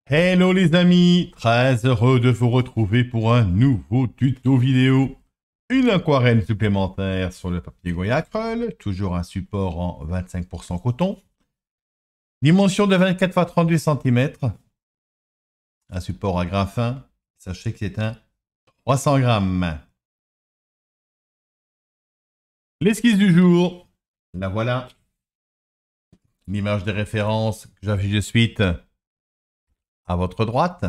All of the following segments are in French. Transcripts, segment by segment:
Hello les amis, très heureux de vous retrouver pour un nouveau tuto vidéo. Une aquarelle supplémentaire sur le papier Goya Acryl, toujours un support en 25% coton. Dimension de 24 x 38 cm. Un support à grain fin. Sachez que c'est un 300 grammes. L'esquisse du jour, la voilà. L'image de référence que j'affiche de suite à votre droite.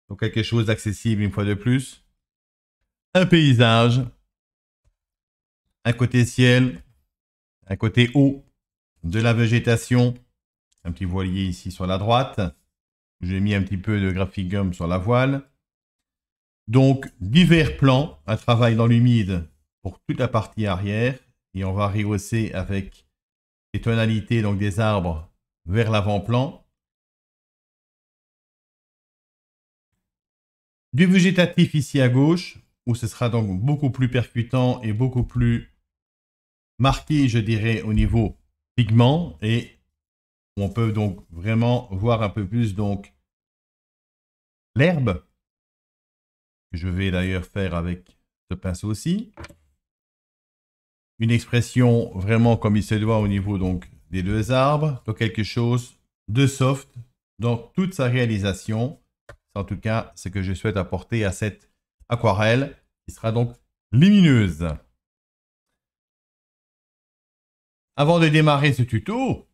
Donc quelque chose d'accessible une fois de plus. Un paysage. Un côté ciel. Un côté haut de la végétation. Un petit voilier ici sur la droite. J'ai mis un petit peu de graphic gum sur la voile. Donc divers plans. Un travail dans l'humide pour toute la partie arrière. Et on va rehausser avec les tonalités donc des arbres vers l'avant-plan. Du végétatif ici à gauche, où ce sera donc beaucoup plus percutant et beaucoup plus marqué, je dirais, au niveau pigment. Et on peut donc vraiment voir un peu plus donc l'herbe, que je vais d'ailleurs faire avec ce pinceau aussi. Une expression vraiment comme il se doit au niveau donc des deux arbres, donc quelque chose de soft dans toute sa réalisation. C'est en tout cas ce que je souhaite apporter à cette aquarelle qui sera donc lumineuse. Avant de démarrer ce tuto,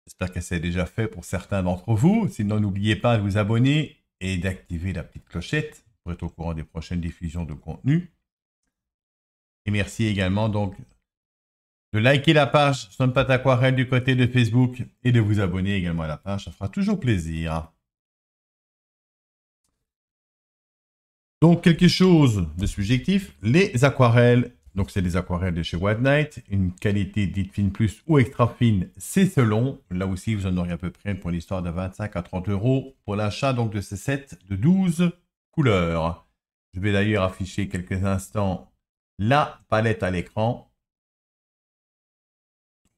j'espère que c'est déjà fait pour certains d'entre vous. Sinon, n'oubliez pas de vous abonner et d'activer la petite clochette pour être au courant des prochaines diffusions de contenu. Et merci également donc de liker la page Sunpat Aquarelle du côté de Facebook et de vous abonner également à la page. Ça fera toujours plaisir. Donc, quelque chose de subjectif. Les aquarelles, donc c'est des aquarelles de chez White Knight. Une qualité dite fine plus ou extra fine, c'est selon. Là aussi, vous en aurez à peu près pour l'histoire de 25 à 30 € pour l'achat donc de ces sets de 12 couleurs. Je vais d'ailleurs afficher quelques instants la palette à l'écran.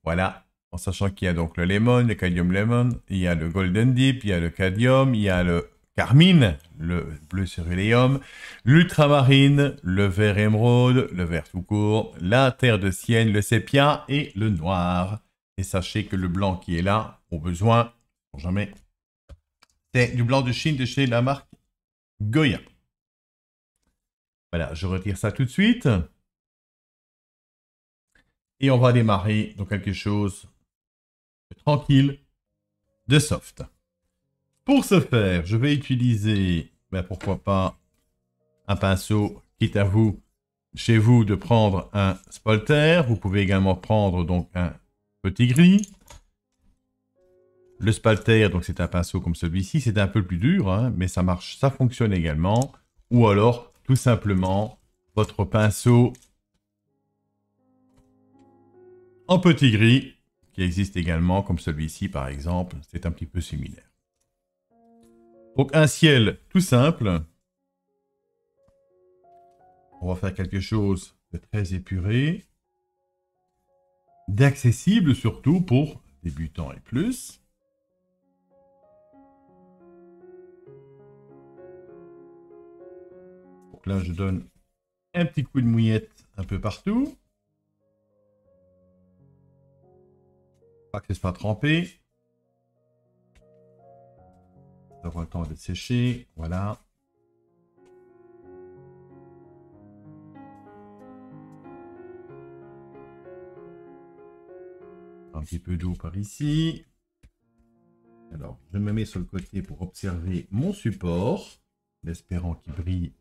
Voilà, en sachant qu'il y a donc le lemon, le cadmium lemon, il y a le golden deep, il y a le cadmium, il y a le carmine, le bleu céruléum, l'ultramarine, le vert émeraude, le vert tout court, la terre de sienne, le sépia et le noir. Et sachez que le blanc qui est là, au besoin, pour jamais, c'est du blanc de Chine de chez la marque Goya. Voilà, je retire ça tout de suite. Et on va démarrer dans quelque chose de tranquille, de soft. Pour ce faire, je vais utiliser, pourquoi pas, un pinceau, quitte à vous, chez vous, de prendre un spalter. Vous pouvez également prendre donc un petit gris. Le spalter, donc c'est un pinceau comme celui-ci, c'est un peu plus dur, hein, mais ça marche, ça fonctionne également. Ou alors, tout simplement, votre pinceau en petit gris, qui existe également, comme celui-ci par exemple, c'est un petit peu similaire. Donc un ciel tout simple. On va faire quelque chose de très épuré, d'accessible surtout pour débutants et plus. Donc là, je donne un petit coup de mouillette un peu partout. Pas que ce soit trempé. Ça aura le temps de sécher. Voilà. Un petit peu d'eau par ici. Alors, je me mets sur le côté pour observer mon support, espérant qu'il brille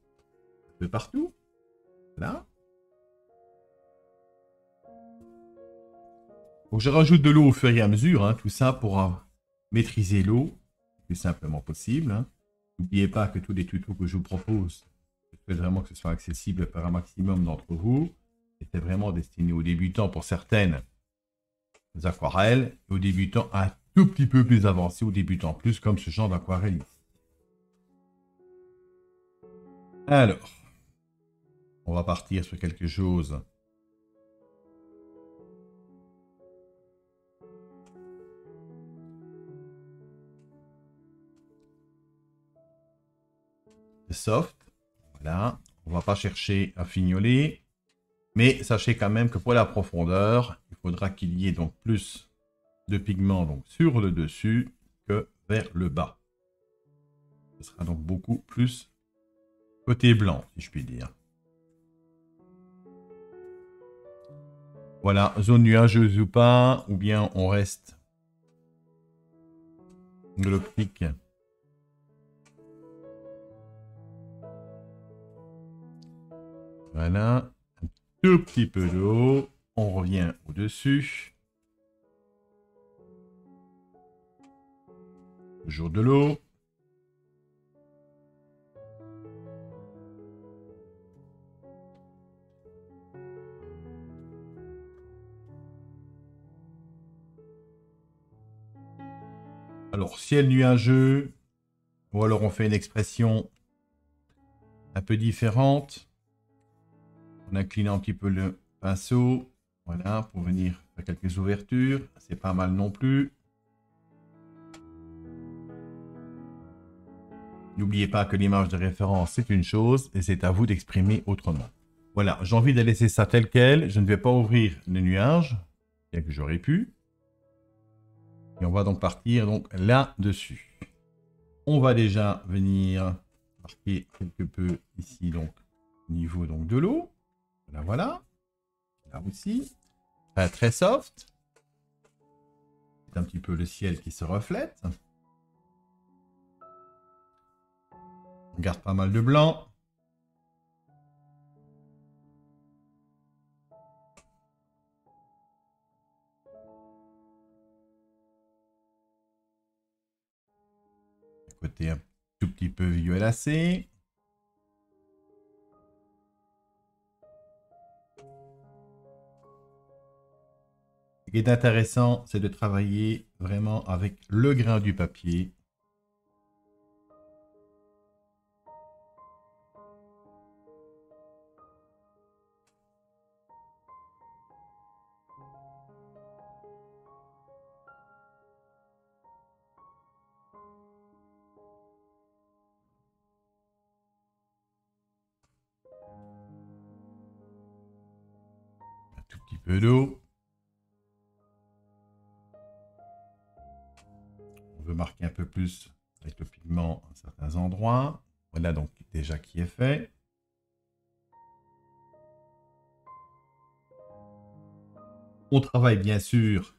un peu partout. Là. Donc, je rajoute de l'eau au fur et à mesure, hein, tout ça pour maîtriser l'eau le plus simplement possible. Hein. N'oubliez pas que tous les tutos que je vous propose, je souhaite vraiment que ce soit accessible par un maximum d'entre vous. C'est vraiment destiné aux débutants pour certaines aquarelles, et aux débutants un tout petit peu plus avancés, aux débutants plus comme ce genre d'aquarelle ici. Alors, on va partir sur quelque chose soft. Voilà. On ne va pas chercher à fignoler. Mais sachez quand même que pour la profondeur, il faudra qu'il y ait donc plus de pigments donc, sur le dessus que vers le bas. Ce sera donc beaucoup plus côté blanc, si je puis dire. Voilà, zone nuageuse ou pas, ou bien on reste de l'optique. Voilà, un tout petit peu d'eau, on revient au-dessus. Toujours de l'eau. Alors, ciel nuageux, ou alors on fait une expression un peu différente. On incline un petit peu le pinceau, voilà, pour venir faire quelques ouvertures. C'est pas mal non plus. N'oubliez pas que l'image de référence, c'est une chose, et c'est à vous d'exprimer autrement. Voilà, j'ai envie de laisser ça tel quel. Je ne vais pas ouvrir le nuage, bien que j'aurais pu. Et on va donc partir donc là-dessus. On va déjà venir marquer quelque peu ici, donc, au niveau donc, de l'eau. Voilà, voilà. Là aussi. Très, très soft. C'est un petit peu le ciel qui se reflète. On garde pas mal de blanc. Côté un tout petit peu violacé. Ce qui est intéressant, c'est de travailler vraiment avec le grain du papier. Un tout petit peu d'eau. On veut marquer un peu plus avec le pigment à certains endroits. Voilà donc déjà qui est fait. On travaille bien sûr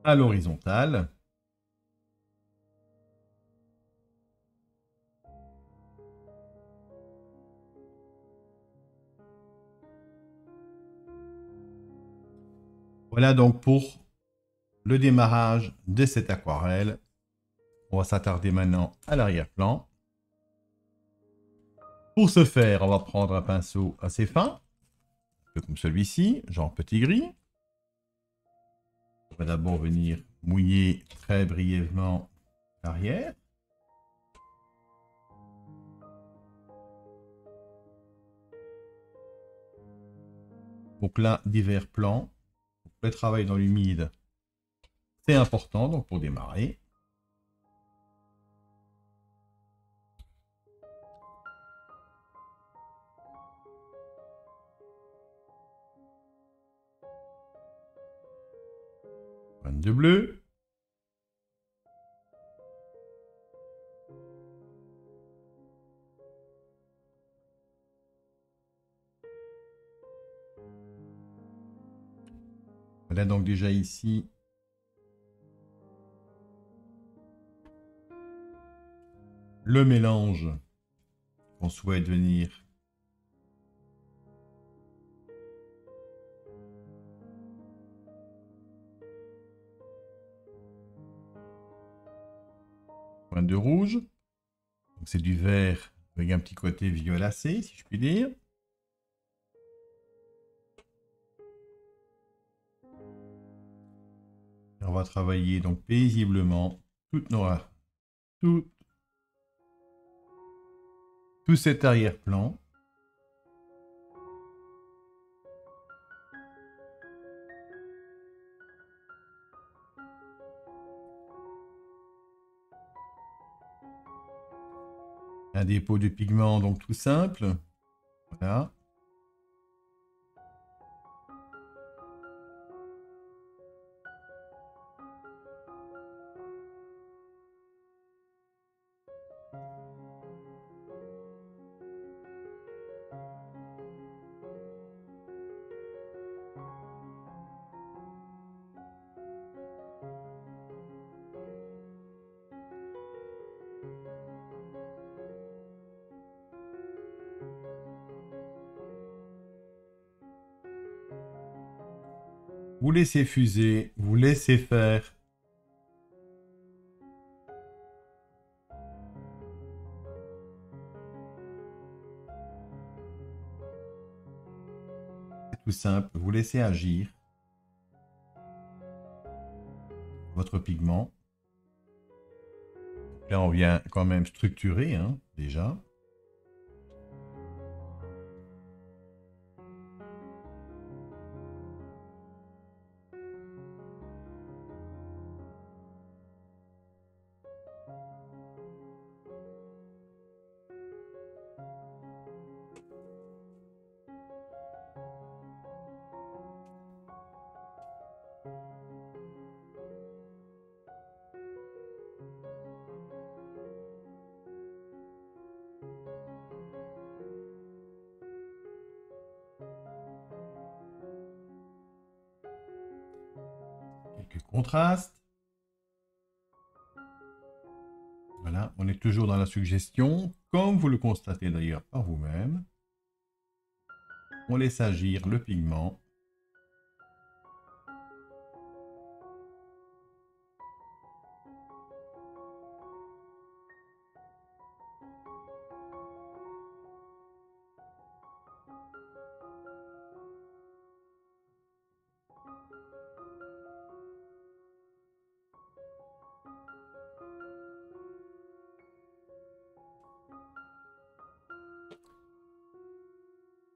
à l'horizontale. Voilà donc pour le démarrage de cette aquarelle. On va s'attarder maintenant à l'arrière-plan. Pour ce faire, on va prendre un pinceau assez fin, un peu comme celui-ci, genre petit gris. On va d'abord venir mouiller très brièvement l'arrière. Donc là, divers plans. Le travail dans l'humide, c'est important donc pour démarrer. Pointe de bleu. Voilà donc déjà ici le mélange qu'on souhaite venir pointe de rouge. C'est du vert avec un petit côté violacé, si je puis dire. Et on va travailler donc paisiblement tout, tout cet arrière-plan. Un dépôt de pigment, donc tout simple. Voilà. Vous laissez fuser, vous laissez faire. C'est tout simple, vous laissez agir votre pigment. Là, on vient quand même structurer, hein, déjà. Quelques contrastes. Voilà, on est toujours dans la suggestion, comme vous le constatez d'ailleurs par vous-même. On laisse agir le pigment.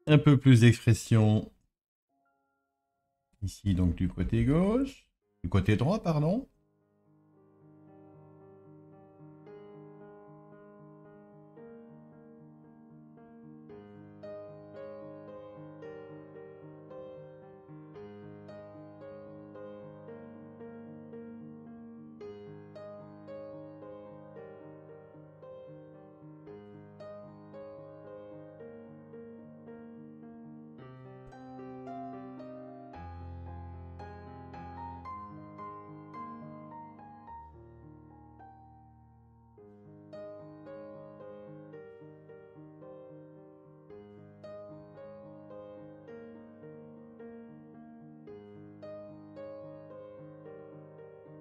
Un peu plus d'expression ici, donc du côté gauche, du côté droit, pardon.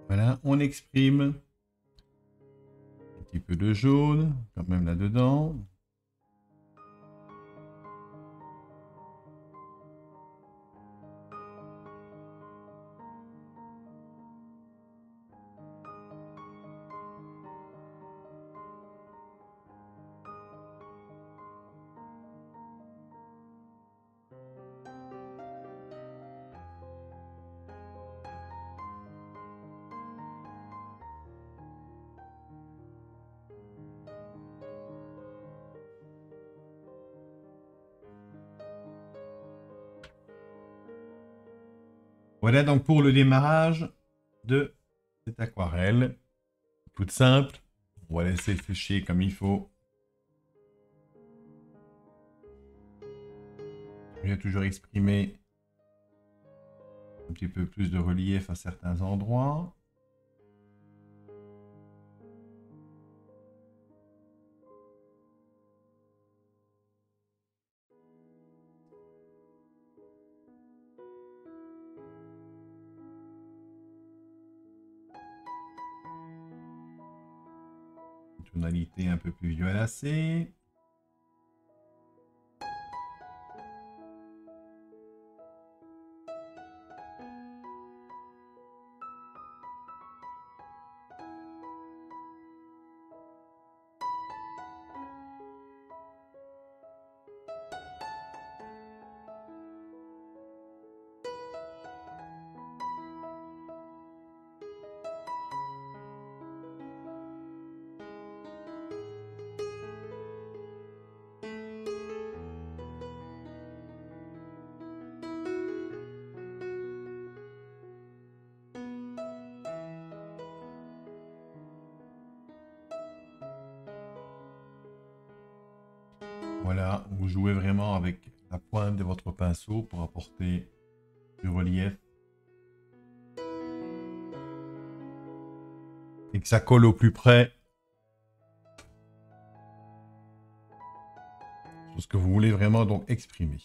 Voilà, on exprime un petit peu de jaune, quand même là-dedans. Voilà donc pour le démarrage de cette aquarelle. Toute simple. On va laisser sécher comme il faut. Je vais toujours exprimer un petit peu plus de relief à certains endroits. Une tonalité un peu plus violacée. Voilà, vous jouez vraiment avec la pointe de votre pinceau pour apporter du relief. Et que ça colle au plus près sur ce que vous voulez vraiment donc exprimer.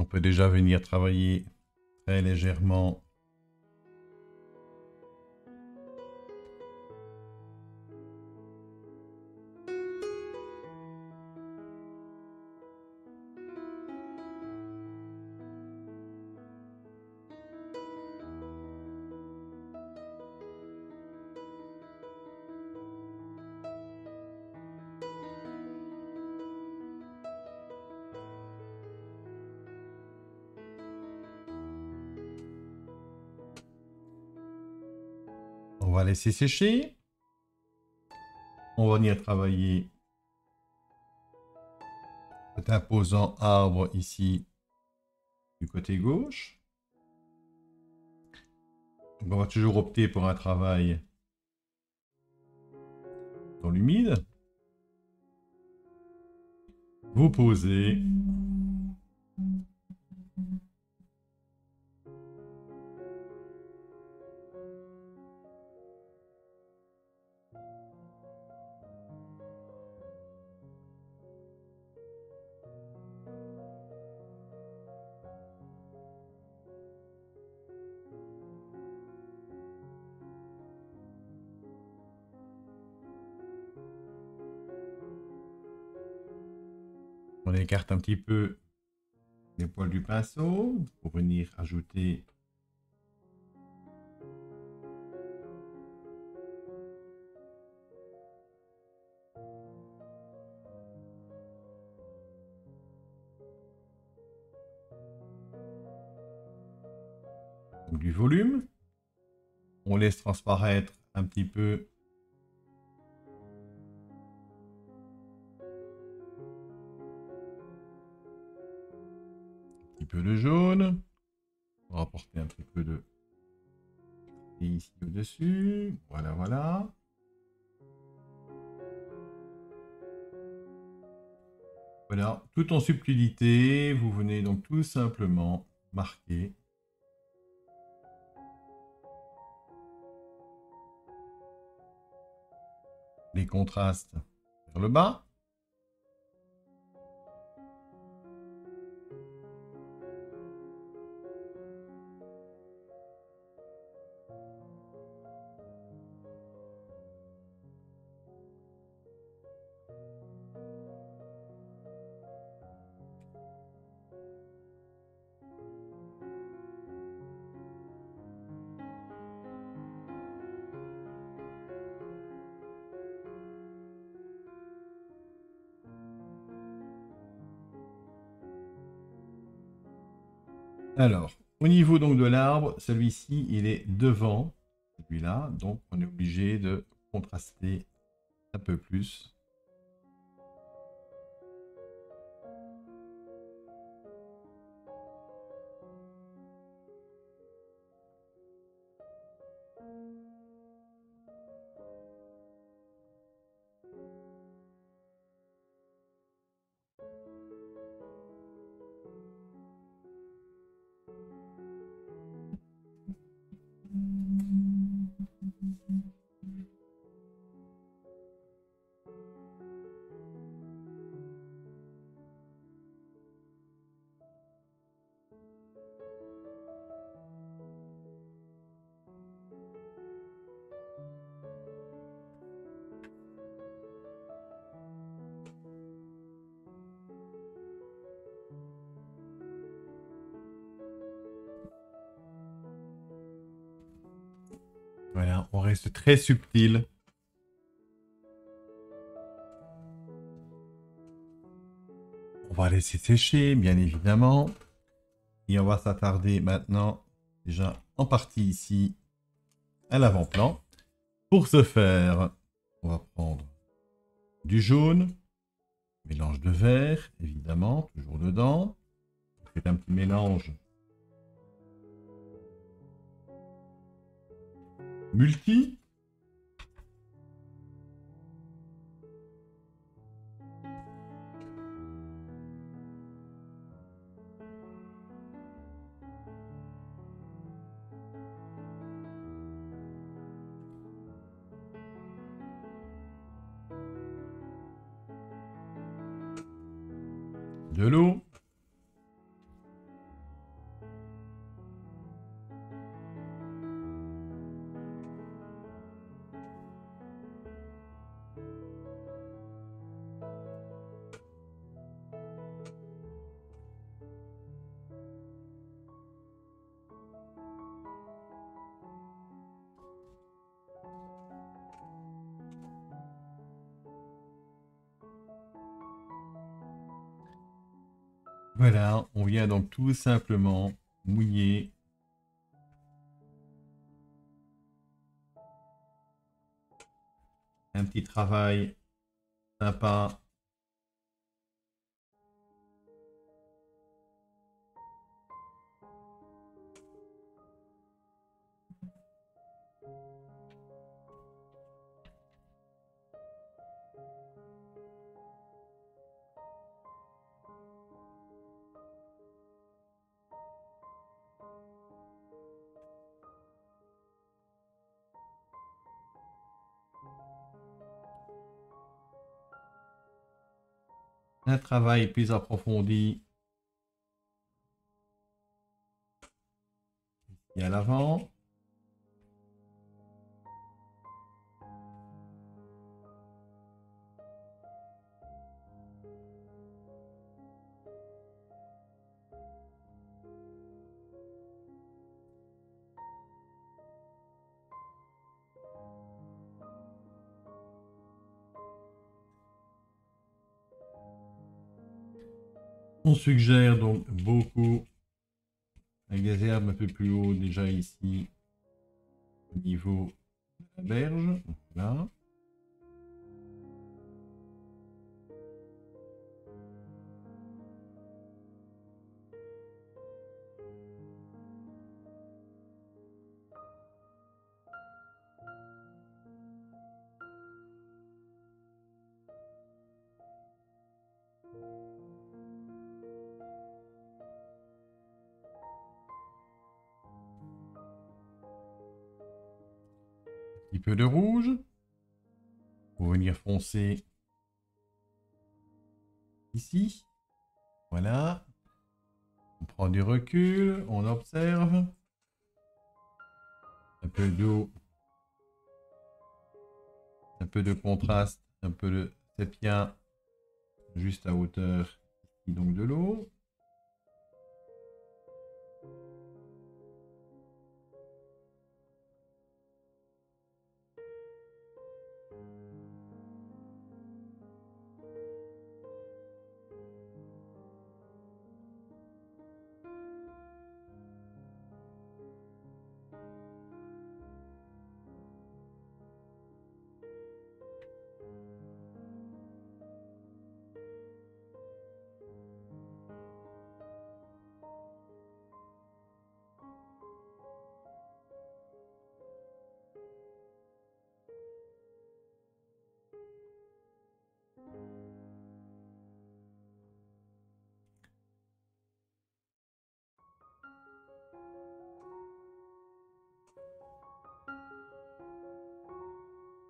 On peut déjà venir travailler très légèrement On va laisser sécher. On va venir travailler cet imposant arbre ici du côté gauche. Donc on va toujours opter pour un travail dans l'humide. Vous posez. On écarte un petit peu les poils du pinceau pour venir ajouter du volume. On laisse transparaître un petit peu de jaune. On va apporter un petit peu de et ici au-dessus. Voilà, voilà. Voilà, tout en subtilité, vous venez donc tout simplement marquer les contrastes vers le bas. Alors, au niveau donc de l'arbre, celui-ci, il est devant celui-là, donc on est obligé de contraster un peu plus. Voilà, on reste très subtil. On va laisser sécher, bien évidemment. Et on va s'attarder maintenant, déjà en partie ici, à l'avant-plan. Pour ce faire, on va prendre du jaune. Mélange de verre, évidemment, toujours dedans. Faites un petit mélange. Multi. De l'eau. Voilà, on vient donc tout simplement mouiller un petit travail sympa. Un travail plus approfondi ici à l'avant. On suggère donc beaucoup avec des herbes un peu plus haut déjà ici au niveau de la berge. Voilà. Un petit peu de rouge pour venir foncer ici. Voilà. On prend du recul, on observe. Un peu d'eau. Un peu de contraste, un peu de sépia juste à hauteur ici donc de l'eau.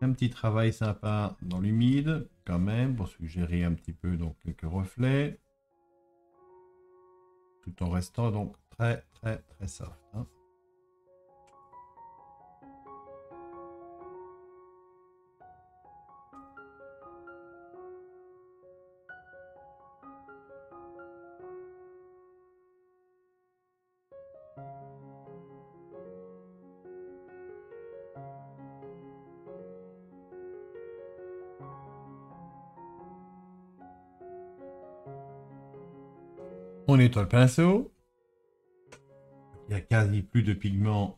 Un petit travail sympa dans l'humide quand même pour suggérer un petit peu donc quelques reflets tout en restant donc très soft. Hein. On nettoie le pinceau. Il n'y a quasi plus de pigments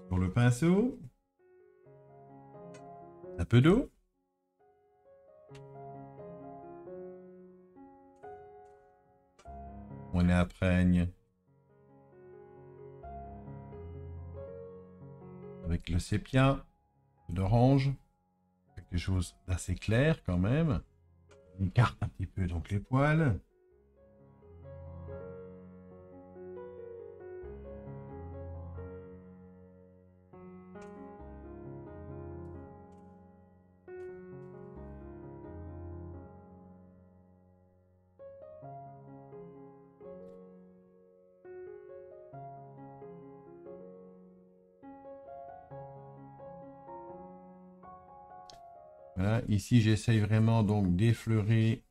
sur le pinceau. Un peu d'eau. On imprègne avec le sépia, l'orange, quelque chose d'assez clair quand même. On écarte un petit peu donc les poils. Voilà, ici j'essaye vraiment donc d'effleurer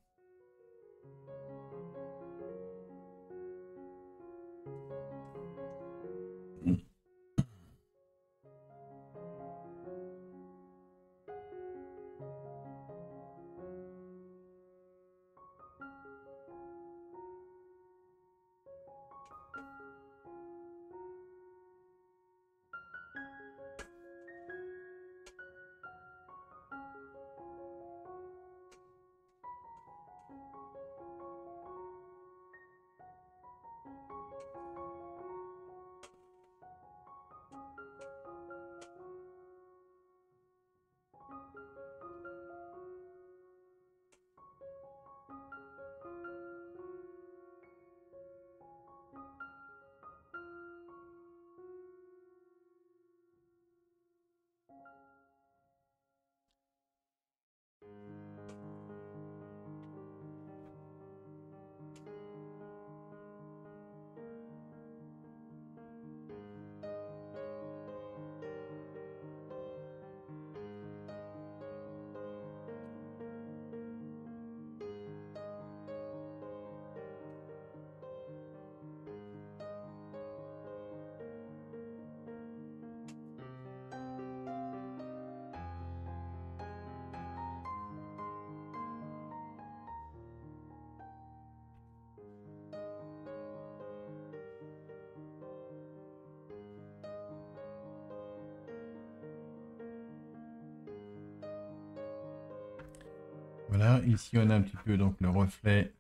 voilà, ici on a un petit peu donc le reflet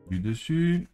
du dessus.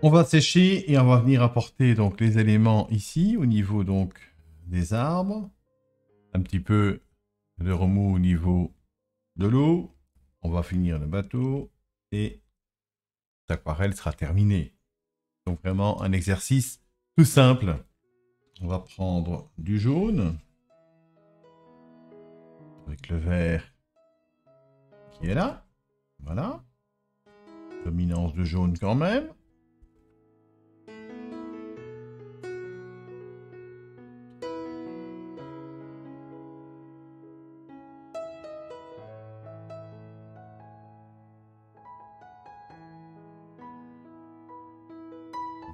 On va sécher et on va venir apporter donc les éléments ici au niveau donc des arbres. Un petit peu de remous au niveau de l'eau. On va finir le bateau et l'aquarelle sera terminée. Donc vraiment un exercice tout simple. On va prendre du jaune avec le vert qui est là. Voilà. Dominance de jaune quand même.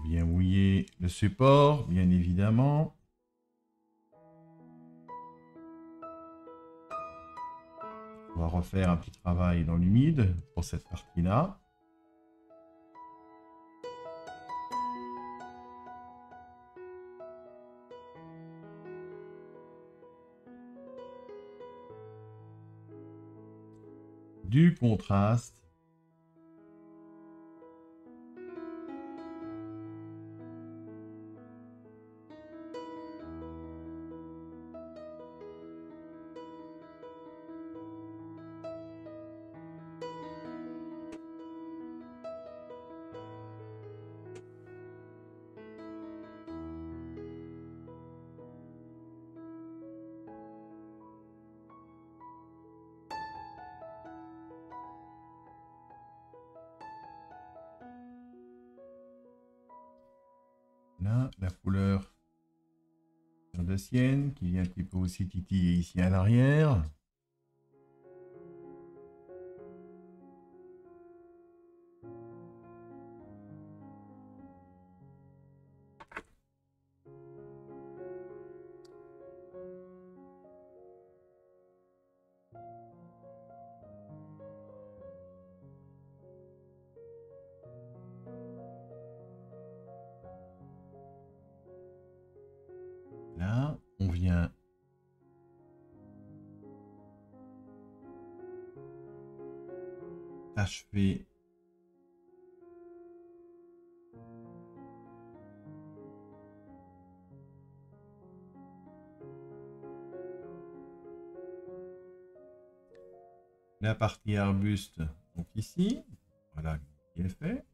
Bien mouiller le support, bien évidemment. On va refaire un petit travail dans l'humide pour cette partie-là. Du contraste. Voilà, la couleur de sienne qui vient un petit peu aussi titiller ici à l'arrière. Là, on vient achever la partie arbuste, donc ici. Voilà, qui est fait.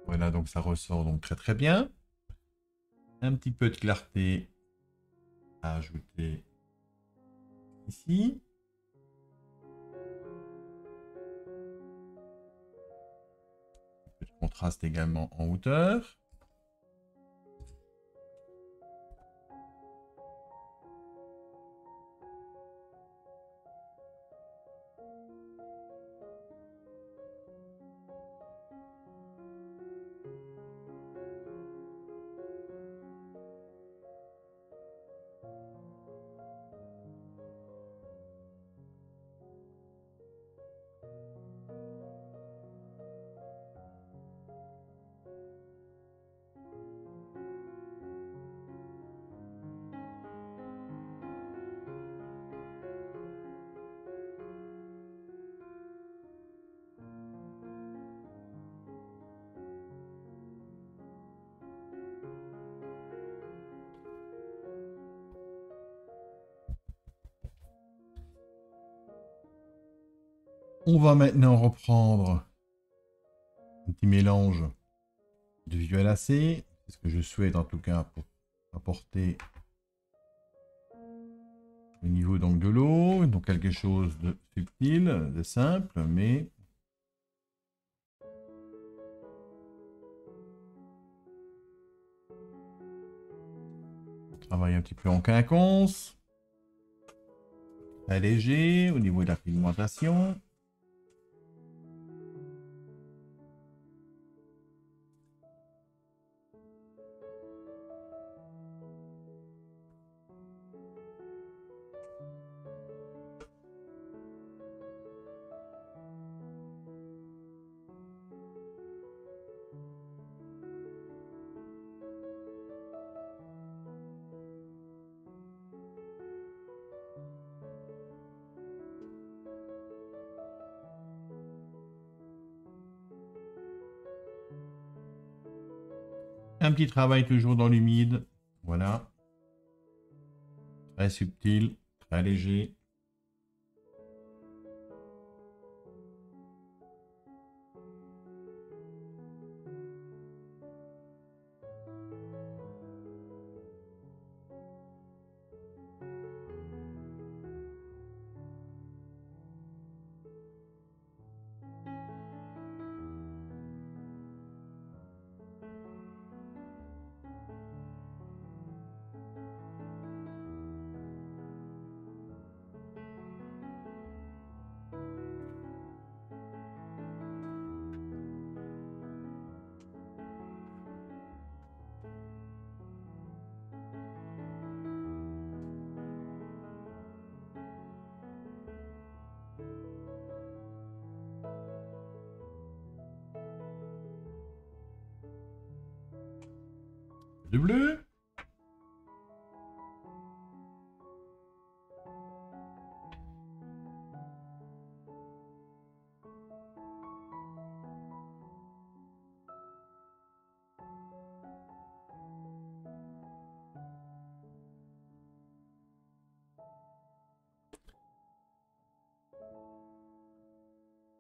Voilà, donc ça ressort donc très très bien. Un petit peu de clarté à ajouter ici. Un peu de contraste également en hauteur. On va maintenant reprendre un petit mélange de violacé. C'est ce que je souhaite en tout cas pour apporter au niveau donc de l'eau. Donc quelque chose de subtil, de simple, mais on travaille un petit peu en quinconce. Très léger au niveau de la pigmentation. Un petit travail toujours dans l'humide. Voilà. Très subtil, très léger. Du bleu.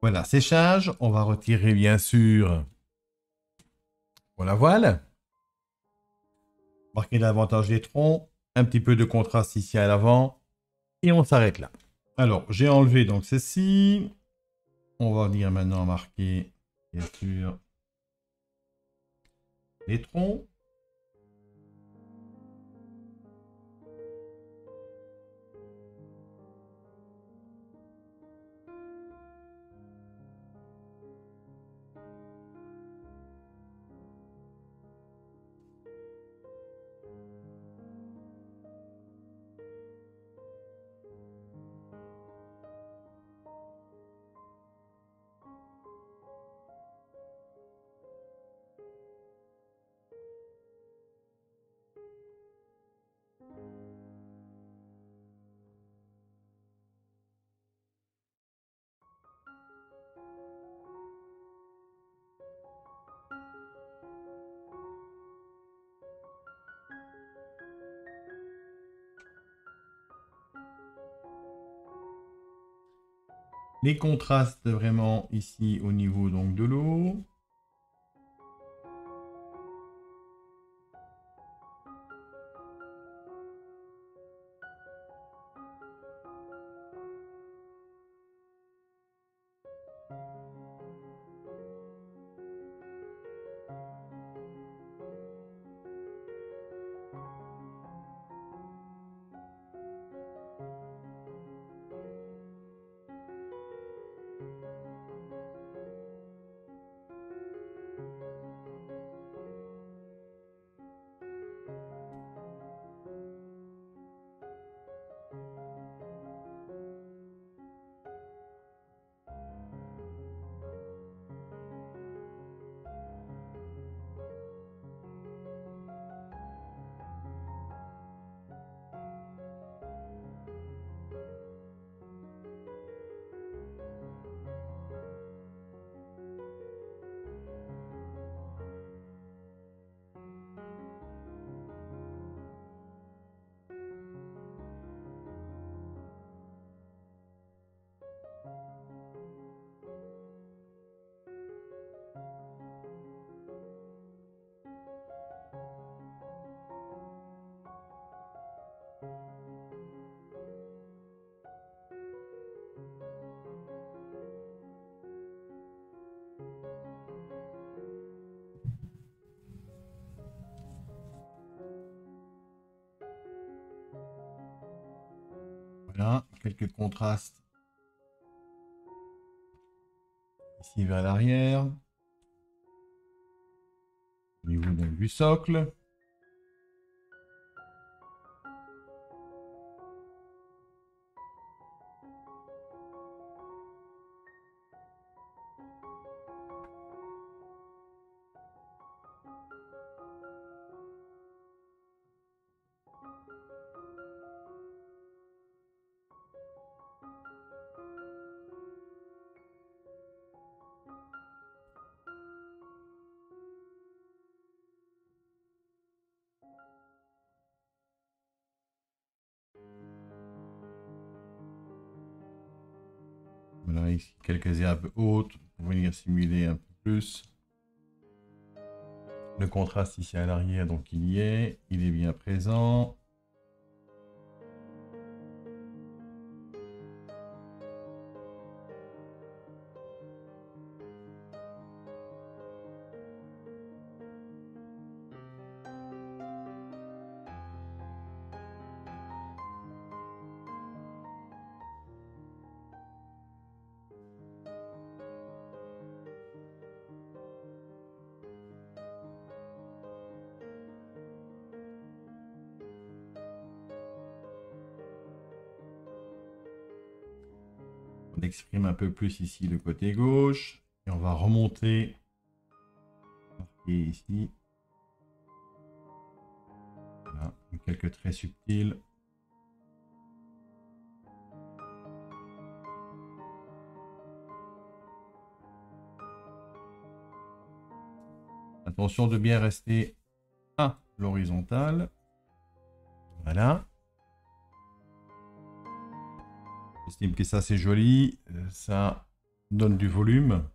Voilà, séchage. On va retirer bien sûr pour la voile. Marquer davantage les troncs. Un petit peu de contraste ici à l'avant. Et on s'arrête là. Alors, j'ai enlevé donc ceci. On va venir maintenant marquer, bien sûr, les troncs. Les contrastes vraiment ici au niveau donc de l'eau. Voilà, quelques contrastes ici vers l'arrière. Au niveau donc du socle. Voilà, ici quelques herbes hautes pour venir simuler un peu plus. Le contraste ici à l'arrière, donc il est bien présent. On exprime un peu plus ici le côté gauche. Et on va remonter. Marquer ici. Voilà, quelques traits subtils. Attention de bien rester à l'horizontale. Voilà. J'estime que ça c'est joli. Ça donne du volume.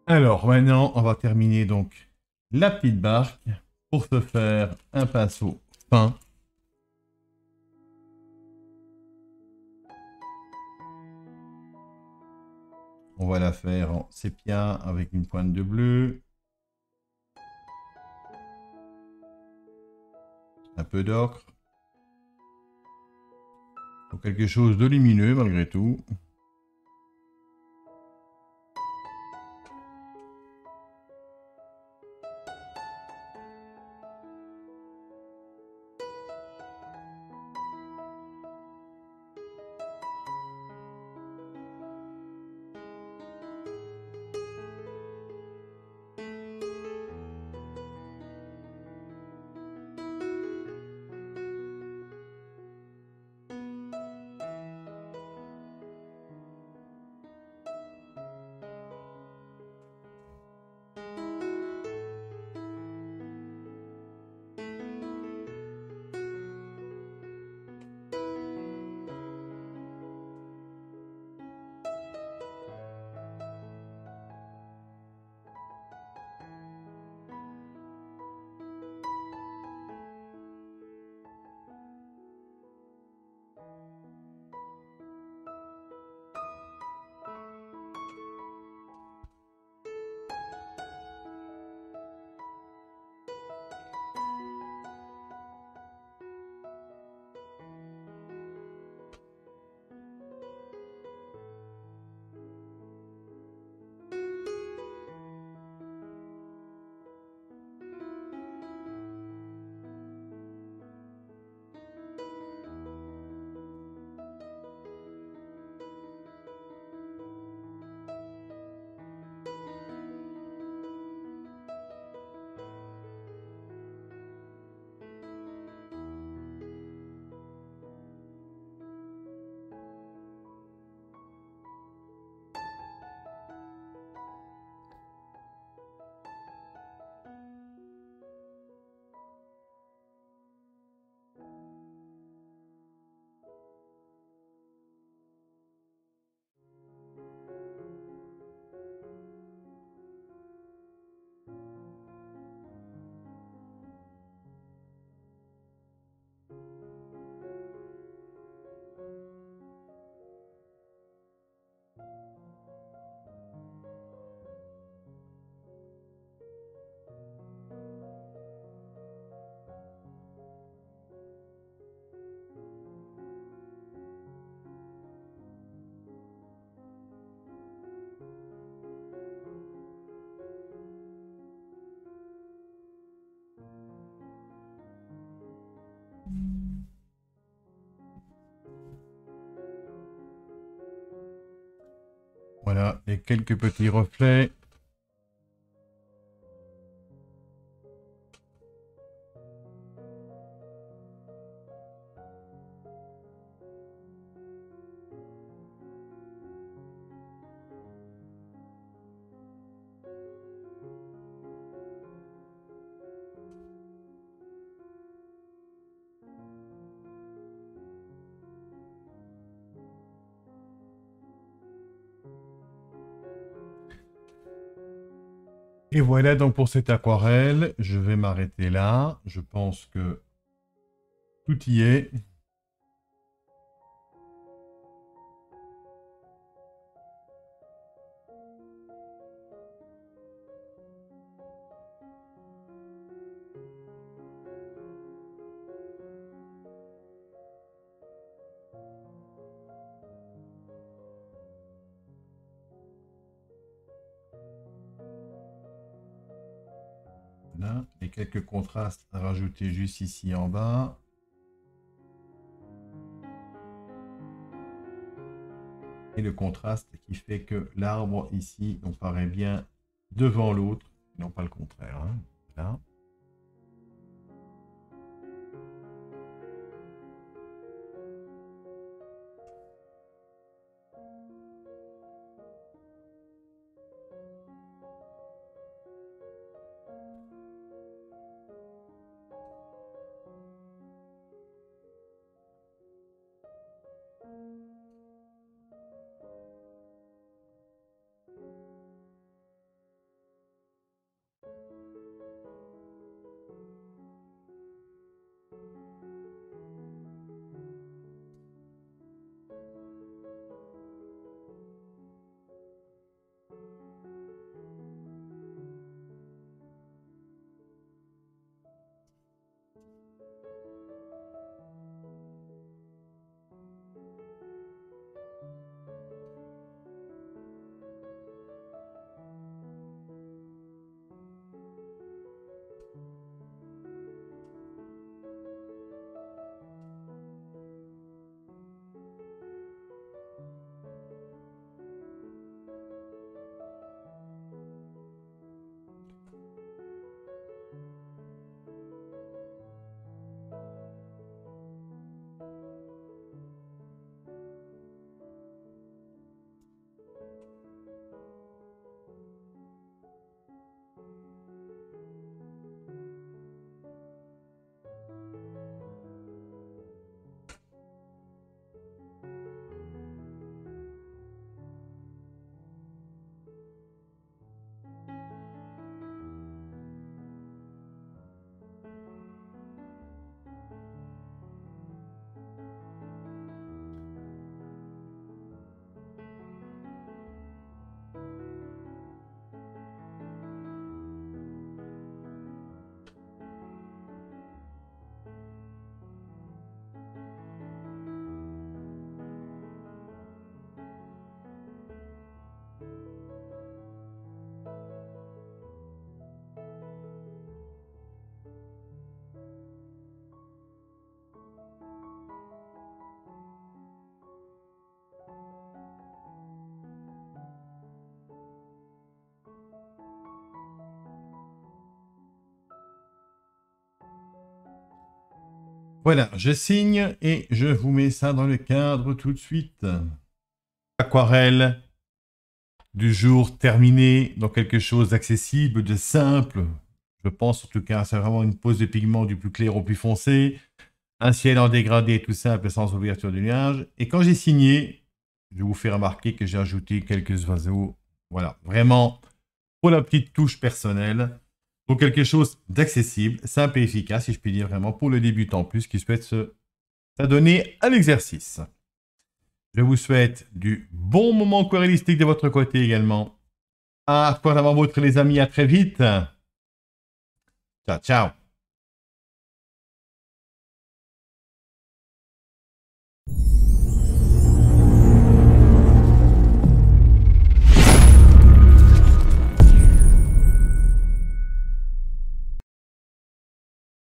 Alors maintenant, on va terminer donc la petite barque pour se faire un pinceau fin. On va la faire en sépia avec une pointe de bleu. Un peu d'ocre. Pour quelque chose de lumineux malgré tout. Voilà, et quelques petits reflets. Et voilà donc pour cette aquarelle. Je vais m'arrêter là. Je pense que tout y est. Voilà. Et quelques contrastes à rajouter juste ici en bas. Et le contraste qui fait que l'arbre ici, on paraît bien devant l'autre, non pas le contraire. Hein. Voilà. Voilà, je signe et je vous mets ça dans le cadre tout de suite. Aquarelle du jour terminé, dans quelque chose d'accessible, de simple. Je pense en tout cas, c'est vraiment une pose de pigment du plus clair au plus foncé. Un ciel en dégradé tout simple sans ouverture de nuages. Et quand j'ai signé, je vous fais remarquer que j'ai ajouté quelques oiseaux. Voilà, vraiment pour la petite touche personnelle. Donc quelque chose d'accessible, simple et efficace, si je puis dire vraiment, pour le débutant plus qui souhaite s'adonner à l'exercice. Je vous souhaite du bon moment aquarellistique de votre côté également. À quoi d'avant votre les amis, à très vite. Ciao, ciao.